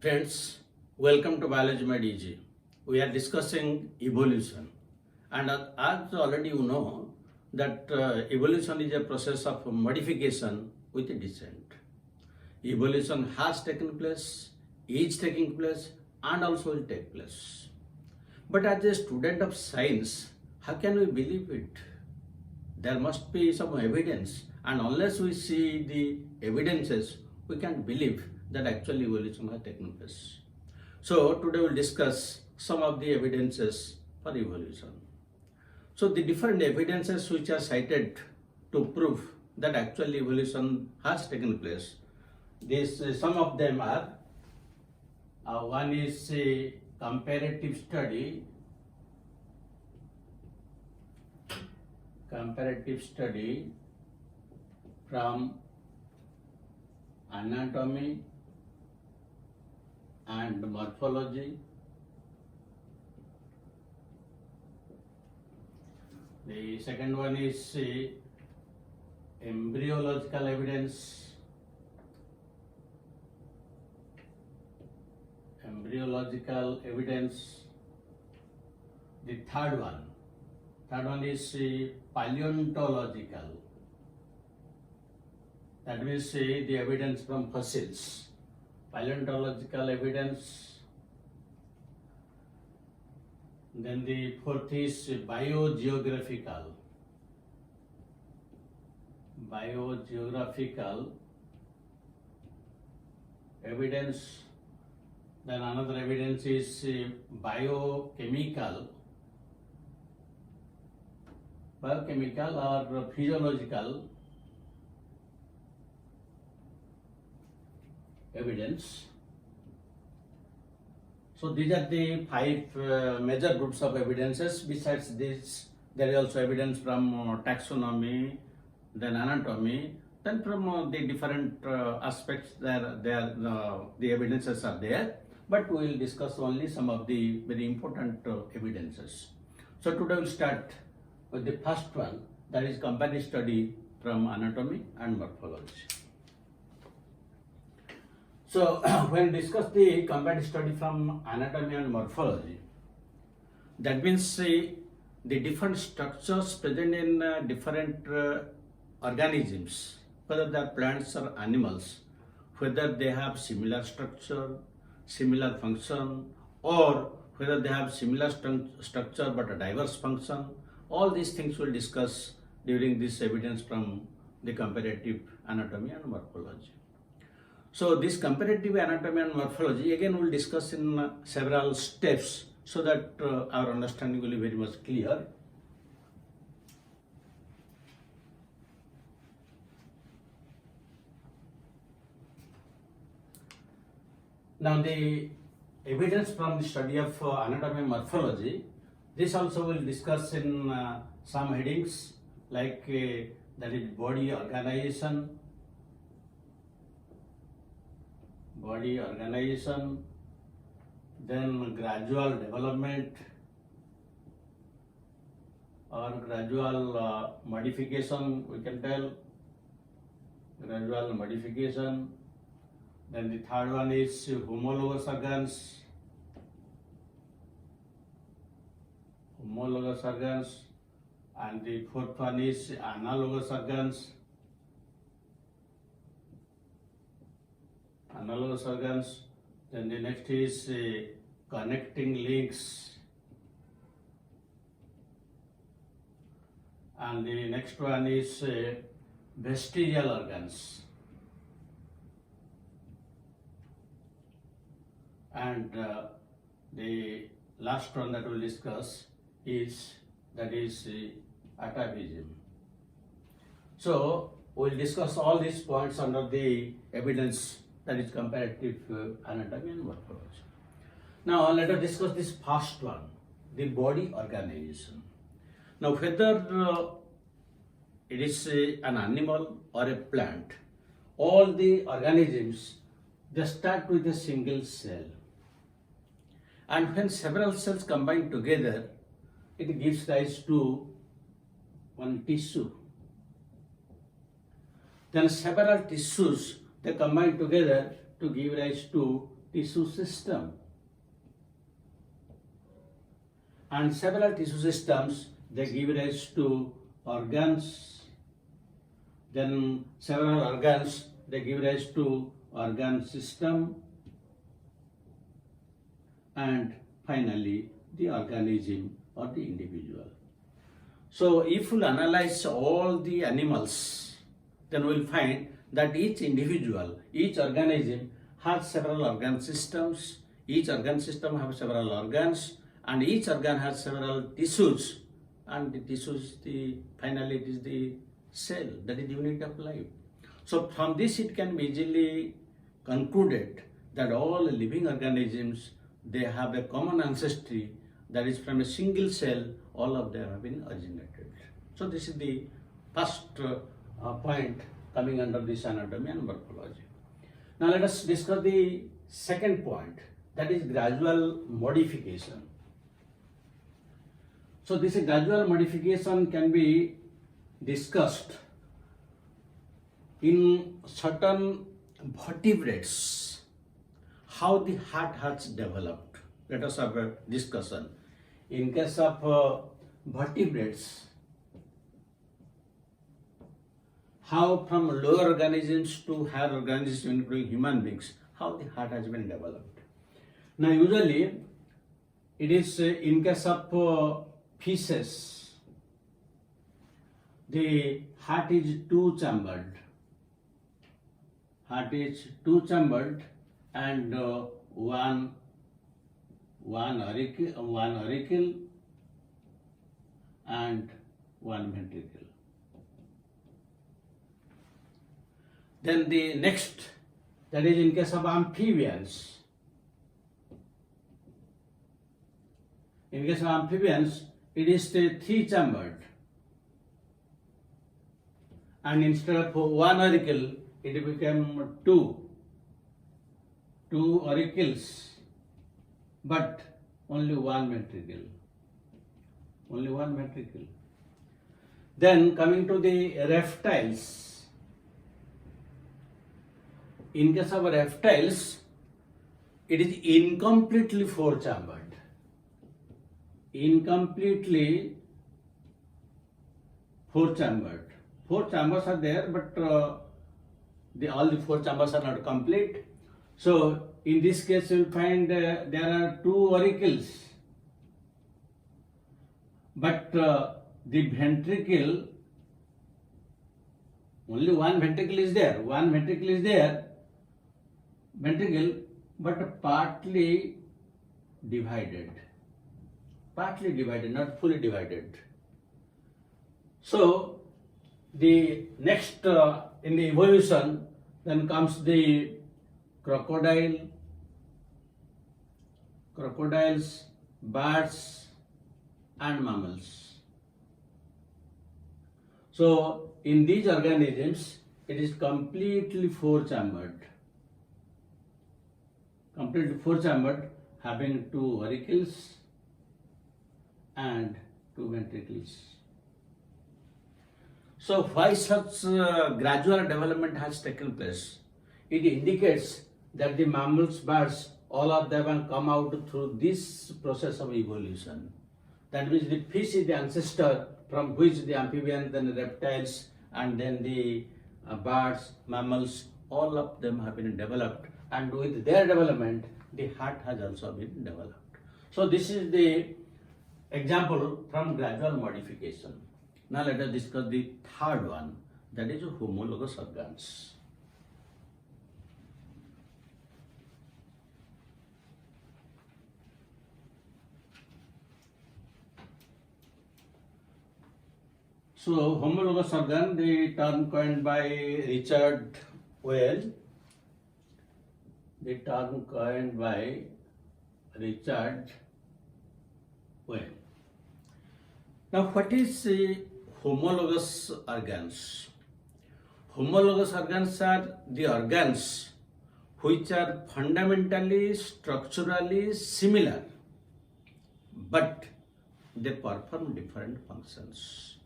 Friends, welcome to Biology Made Easy. We are discussing evolution, and as already you know that evolution is a process of modification with descent. Evolution has taken place, is taking place, and also will take place. But as a student of science, how can we believe it? There must be some evidence, and unless we see the evidences, we can't believe that actually evolution has taken place. So today we'll discuss some of the evidences for evolution. So the different evidences which are cited to prove that actually evolution has taken place. Some of them are one is a comparative study from anatomy and morphology. The second one is embryological evidence. The third one is paleontological. That means the evidence from fossils. Paleontological evidence. Then the fourth is biogeographical evidence. Then another evidence is biochemical or physiological evidence. So these are the five major groups of evidences. Besides this, there is also evidence from taxonomy, then anatomy, then from the different aspects the evidences are there. But we will discuss only some of the very important evidences. So today we'll start with the first one, that is comparative study from anatomy and morphology. So when we discuss the comparative study from anatomy and morphology, that means the different structures present in different organisms, whether they are plants or animals, whether they have similar structure, similar function, or whether they have similar structure but a diverse function. All these things we'll discuss during this evidence from the comparative anatomy and morphology. So this comparative anatomy and morphology, again we'll discuss in several steps so that our understanding will be very much clear. Now the evidence from the study of anatomy and morphology, this also will discuss in some headings like that is body organization, then gradual development or gradual modification, we can tell, gradual modification. Then the third one is homologous organs, and the fourth one is analogous organs. Then the next is connecting links, and the next one is vestigial organs, and the last one that we'll discuss is atavism. So we'll discuss all these points under the evidence that is comparative anatomy and morphology. Now let us discuss this first one, the body organization. Now whether it is an animal or a plant, all the organisms, they start with a single cell. And when several cells combine together, it gives rise to one tissue. Then several tissues, they combine together to give rise to tissue system. And several tissue systems, they give rise to organs. Then several organs, they give rise to organ system. And finally, the organism or the individual. So if we analyze all the animals, then we'll find that each individual, each organism has several organ systems, each organ system has several organs, and each organ has several tissues, and the tissues, finally it is the cell, that is the unit of life. So from this it can be easily concluded that all living organisms, they have a common ancestry, that is from a single cell, all of them have been originated. So this is the first point coming under this anatomy and morphology. Now let us discuss the second point, that is gradual modification. So this gradual modification can be discussed in certain vertebrates, how the heart has developed. Let us have a discussion. In case of vertebrates, how from lower organisms to higher organisms, including human beings, how the heart has been developed. Now usually it is in case of fishes, the heart is two-chambered. Heart is two-chambered and one auricle and one ventricle. Then the next, that is in case of amphibians. In case of amphibians, it is three-chambered, and instead of one auricle, it became two auricles, but only one ventricle. Only one ventricle. Then coming to the reptiles. In case of reptiles, it is incompletely four-chambered. Incompletely four-chambered. Four chambers are there, but all the four chambers are not complete. So in this case, you will find there are two auricles, but the ventricle, only one ventricle is there. One ventricle is there, but partly divided. Partly divided, not fully divided. So the next in the evolution, then comes the crocodiles, birds and mammals. So in these organisms, it is completely four-chambered. Completely four-chambered, having two auricles and two ventricles. So why such gradual development has taken place? It indicates that the mammals, birds, all of them have come out through this process of evolution. That means the fish is the ancestor from which the amphibians, then the reptiles, and then the birds, mammals, all of them have been developed. And with their development, the heart has also been developed. So this is the example from gradual modification. Now let us discuss the third one, that is homologous organs. So homologous organ, the term coined by Richard Well. The term coined by Richard Well. Now what is homologous organs? Homologous organs are the organs which are fundamentally, structurally similar, but they perform different functions.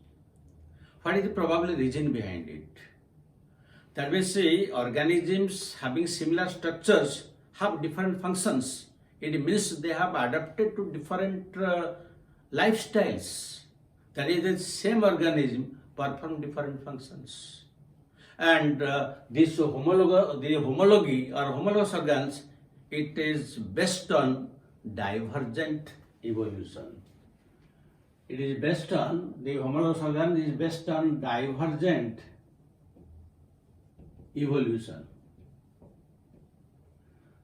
What is the probable reason behind it? That means organisms having similar structures, have different functions. It means they have adapted to different lifestyles. That is, the same organism perform different functions. And this homology or homologous organs, it is based on divergent evolution. It is based on, the homologous organ is based on divergent evolution.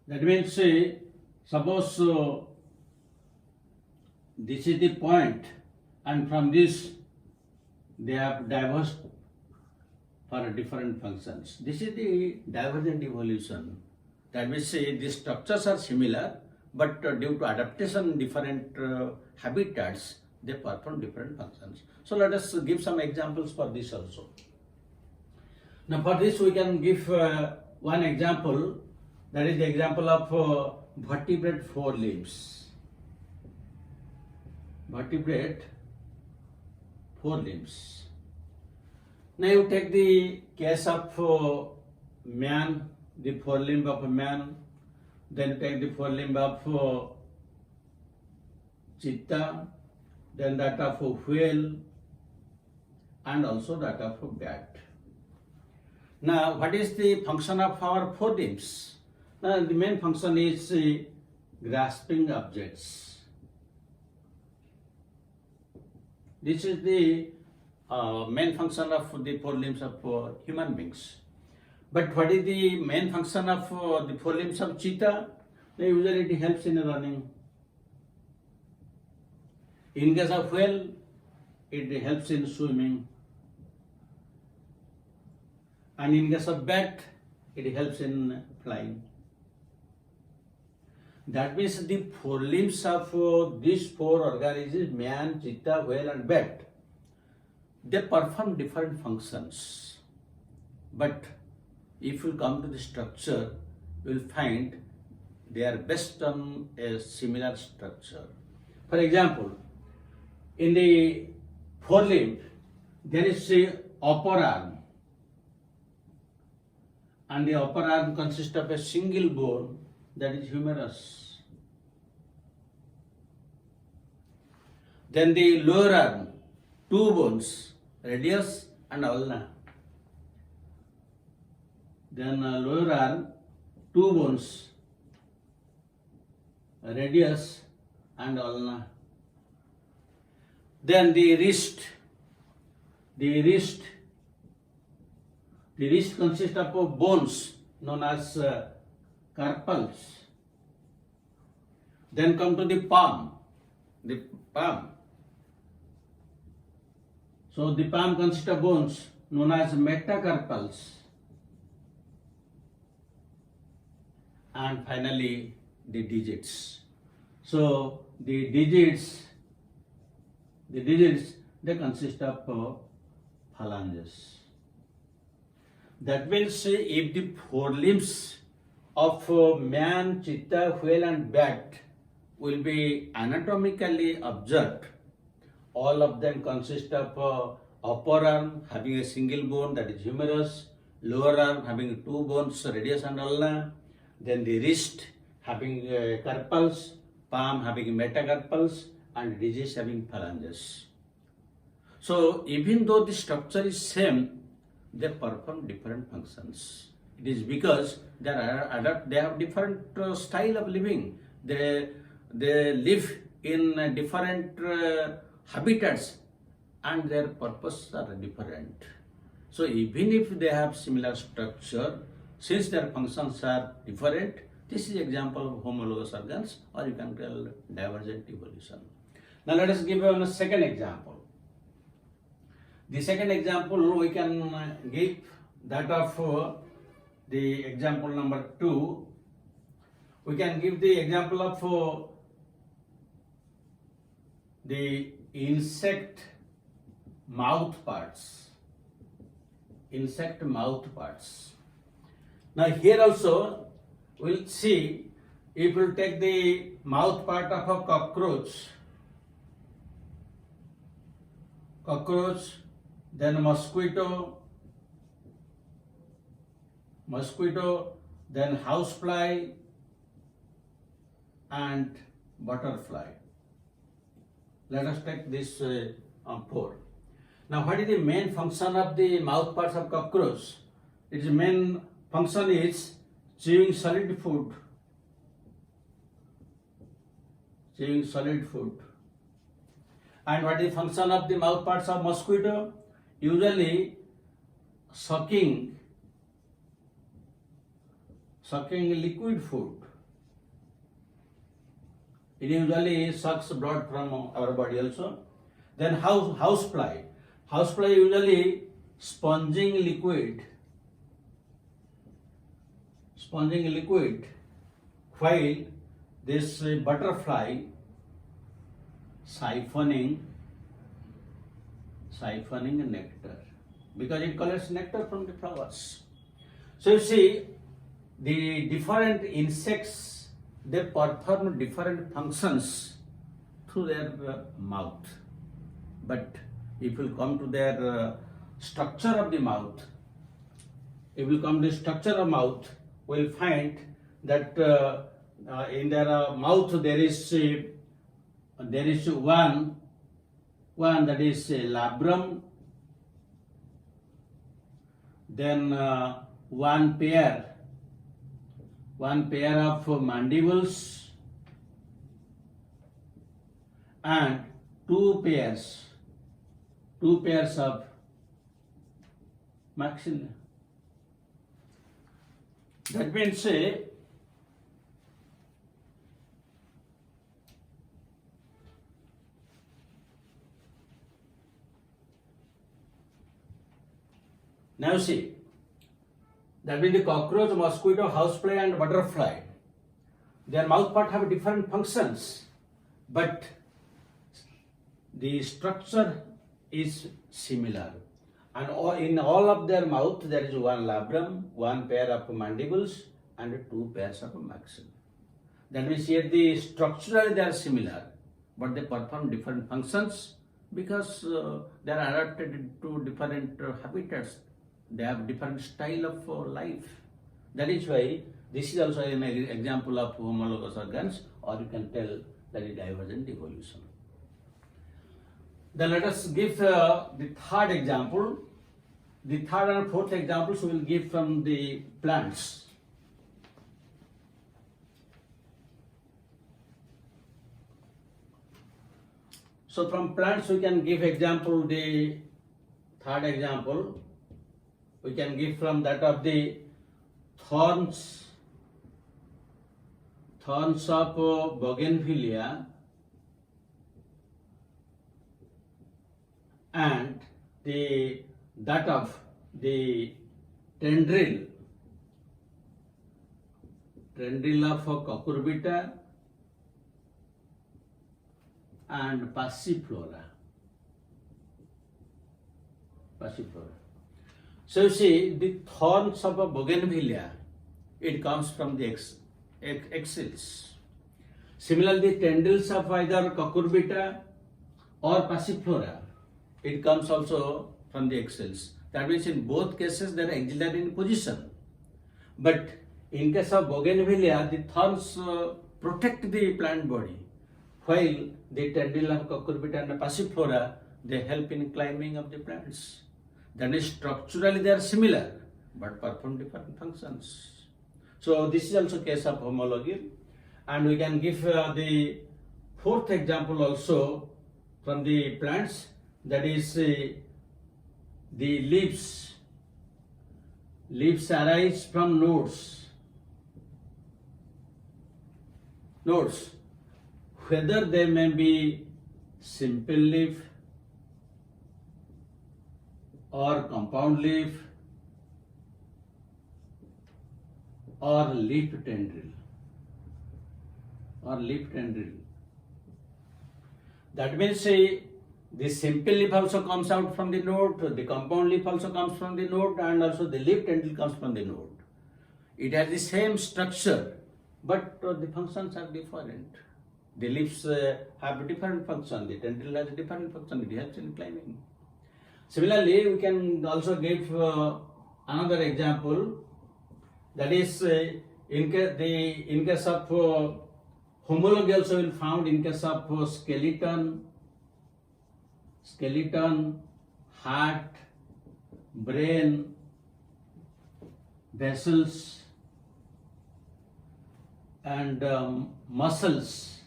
That means, suppose this is the point, and from this they have diverged for different functions. This is the divergent evolution. That means, the structures are similar, but due to adaptation in different habitats, they perform different functions. So let us give some examples for this also. Now for this we can give one example, that is the example of vertebrate forelimbs. Vertebrate forelimbs. Now you take the case of man, the forelimb of a man, then take the forelimb of cheetah, then that of a whale, and also that of a bat. Now, what is the function of our forelimbs? Now, the main function is grasping objects. This is the main function of the forelimbs of human beings. But what is the main function of the forelimbs of cheetah? Usually it helps in running. In case of whale, it helps in swimming. And in case of bat, it helps in flying. That means the forelimbs of these four organisms, man, cheetah, whale and bat, they perform different functions. But if you come to the structure, you will find they are based on a similar structure. For example, in the forelimb, there is a upper arm, and the upper arm consists of a single bone, that is humerus. Then the lower arm, two bones, radius and ulna. Then lower arm, two bones, radius and ulna. Then the wrist consists of bones known as carpals. Then come to the palm. So the palm consists of bones known as metacarpals. And finally the digits. So the digits they consist of phalanges. That means if the forelimbs of man, cheetah, whale and bat will be anatomically observed, all of them consist of upper arm having a single bone, that is humerus, lower arm having two bones, radius and ulna, then the wrist having carpals, palm having metacarpals and digits having phalanges. So even though the structure is same, they perform different functions. It is because they have different style of living. They live in different habitats and their purposes are different. So even if they have similar structure, since their functions are different, this is example of homologous organs, or you can tell divergent evolution. Now let us give a second example. The second example we can give that of the example number 2. We can give the example of the insect mouth parts. Insect mouth parts. Now here also we'll see, if we'll take the mouth part of a cockroach, then mosquito, then housefly, and butterfly. Let us take this 4. Now, what is the main function of the mouth parts of cockroach? Its main function is chewing solid food. Chewing solid food. And what is the function of the mouth parts of mosquito? Usually sucking liquid food. It usually sucks blood from our body also. Then housefly. Housefly usually sponging liquid, while this butterfly siphoning nectar, because it collects nectar from the flowers. So you see, the different insects, they perform different functions through their mouth. But if you come to their structure of the mouth, we'll find that in their mouth there is one that is labrum, then one pair of mandibles, and two pairs of maxillae. That means now see, that means the cockroach, mosquito, housefly and butterfly, their mouth part have different functions, but the structure is similar. And in all of their mouth there is one labrum, one pair of mandibles and two pairs of maxillae. That means here the structurally they are similar, but they perform different functions because they are adapted to different habitats. They have different style of life. That is why this is also an example of homologous organs, or you can tell that is divergent evolution. Then let us give the third example. The third and fourth examples we will give from the plants. So from plants we can give example, the third example we can give from that of the thorns of bougainvillea and that of the tendril of cucurbita and passiflora. So you see, the thorns of a bougainvillea, it comes from the axils. Similarly, the tendrils of either cucurbita or passiflora, it comes also from the axils. That means in both cases they are axillary in position. But in case of bougainvillea, the thorns protect the plant body, while the tendril of cucurbita and passiflora, they help in climbing of the plants. That is, structurally they are similar, but perform different functions. So this is also case of homology, and we can give the fourth example also from the plants. That is the leaves. Leaves arise from nodes, whether they may be simple leaf or compound leaf or leaf tendril. That means the simple leaf also comes out from the node, the compound leaf also comes from the node, and also the leaf tendril comes from the node. It has the same structure, but the functions are different. The leaves have different function, the tendril has a different function, it helps in climbing. Similarly, we can also give another example, that is in case of Homology also will found in case of skeleton, heart, brain, vessels, and muscles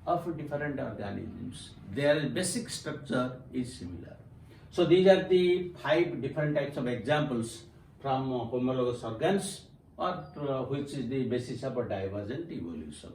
of different organisms. Their basic structure is similar. So these are the 5 different types of examples from homologous organs, or which is the basis of a divergent evolution.